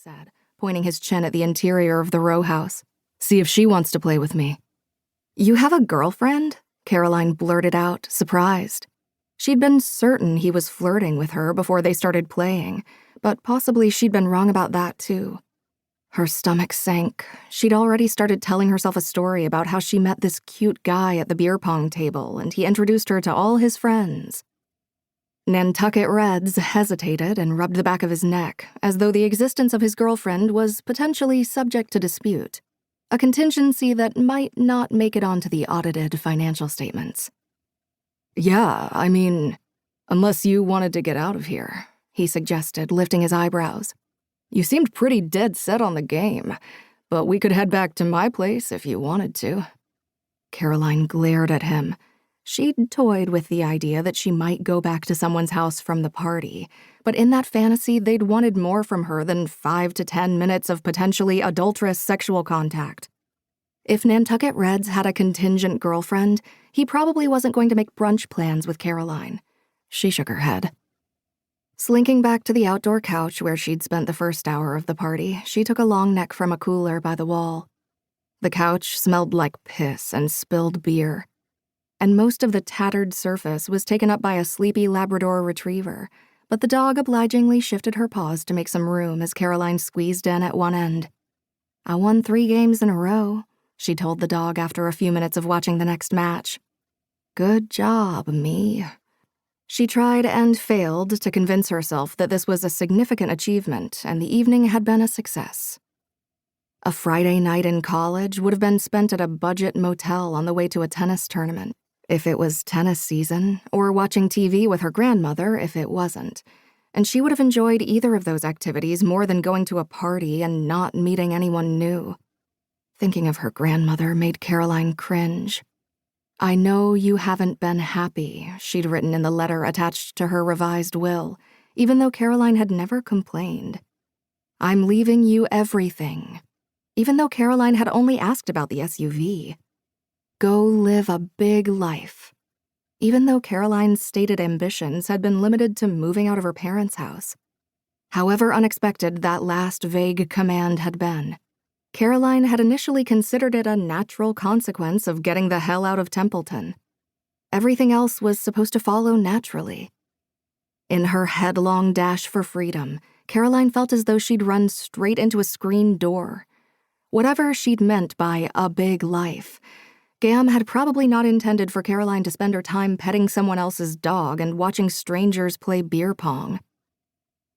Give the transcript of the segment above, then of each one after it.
said, pointing his chin at the interior of the row house. "See if she wants to play with me." "You have a girlfriend?" Caroline blurted out, surprised. She'd been certain he was flirting with her before they started playing, but possibly she'd been wrong about that too. Her stomach sank. She'd already started telling herself a story about how she met this cute guy at the beer pong table and he introduced her to all his friends. Nantucket Reds hesitated and rubbed the back of his neck, as though the existence of his girlfriend was potentially subject to dispute, a contingency that might not make it onto the audited financial statements. "Yeah, I mean, unless you wanted to get out of here," he suggested, lifting his eyebrows. "You seemed pretty dead set on the game, but we could head back to my place if you wanted to." Caroline glared at him. She'd toyed with the idea that she might go back to someone's house from the party, but in that fantasy, they'd wanted more from her than 5 to 10 minutes of potentially adulterous sexual contact. If Nantucket Reds had a contingent girlfriend, he probably wasn't going to make brunch plans with Caroline. She shook her head. Slinking back to the outdoor couch where she'd spent the first hour of the party, she took a long neck from a cooler by the wall. The couch smelled like piss and spilled beer, and most of the tattered surface was taken up by a sleepy Labrador retriever, but the dog obligingly shifted her paws to make some room as Caroline squeezed in at one end. "I won 3 games in a row," she told the dog after a few minutes of watching the next match. "Good job, me." She tried and failed to convince herself that this was a significant achievement and the evening had been a success. A Friday night in college would have been spent at a budget motel on the way to a tennis tournament, if it was tennis season, or watching TV with her grandmother if it wasn't, and she would have enjoyed either of those activities more than going to a party and not meeting anyone new. Thinking of her grandmother made Caroline cringe. "I know you haven't been happy," she'd written in the letter attached to her revised will, even though Caroline had never complained. "I'm leaving you everything," even though Caroline had only asked about the SUV. "Go live a big life," even though Caroline's stated ambitions had been limited to moving out of her parents' house. However unexpected that last vague command had been, Caroline had initially considered it a natural consequence of getting the hell out of Templeton. Everything else was supposed to follow naturally. In her headlong dash for freedom, Caroline felt as though she'd run straight into a screen door. Whatever she'd meant by a big life, Gam had probably not intended for Caroline to spend her time petting someone else's dog and watching strangers play beer pong.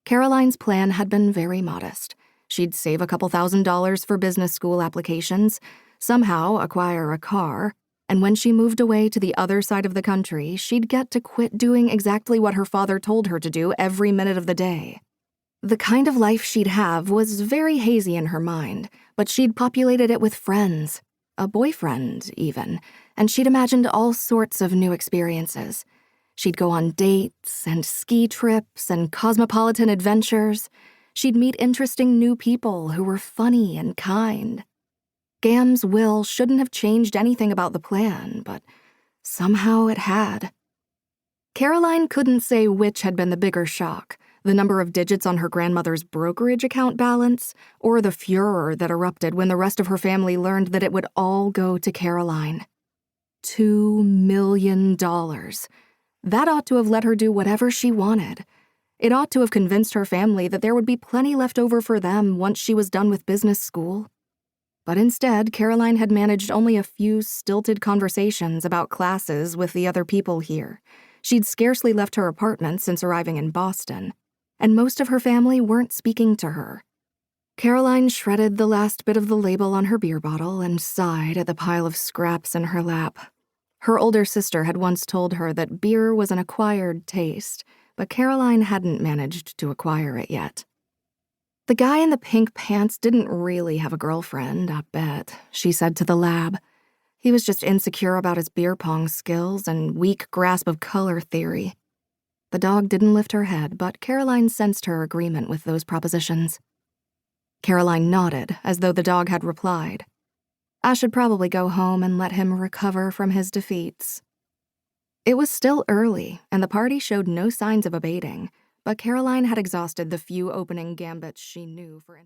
Caroline's plan had been very modest. She'd save a couple $1,000s for business school applications, somehow acquire a car, and when she moved away to the other side of the country, she'd get to quit doing exactly what her father told her to do every minute of the day. The kind of life she'd have was very hazy in her mind, but she'd populated it with friends, a boyfriend even, and she'd imagined all sorts of new experiences. She'd go on dates and ski trips and cosmopolitan adventures. She'd meet interesting new people who were funny and kind. Gam's will shouldn't have changed anything about the plan, but somehow it had. Caroline couldn't say which had been the bigger shock, the number of digits on her grandmother's brokerage account balance, or the furor that erupted when the rest of her family learned that it would all go to Caroline. $2 million. That ought to have let her do whatever she wanted. It ought to have convinced her family that there would be plenty left over for them once she was done with business school. But instead, Caroline had managed only a few stilted conversations about classes with the other people here. She'd scarcely left her apartment since arriving in Boston, and most of her family weren't speaking to her. Caroline shredded the last bit of the label on her beer bottle and sighed at the pile of scraps in her lap. Her older sister had once told her that beer was an acquired taste, but Caroline hadn't managed to acquire it yet. "The guy in the pink pants didn't really have a girlfriend, I bet," she said to the lab. "He was just insecure about his beer pong skills and weak grasp of color theory." The dog didn't lift her head, but Caroline sensed her agreement with those propositions. Caroline nodded, as though the dog had replied. "I should probably go home and let him recover from his defeats." It was still early, and the party showed no signs of abating, but Caroline had exhausted the few opening gambits she knew for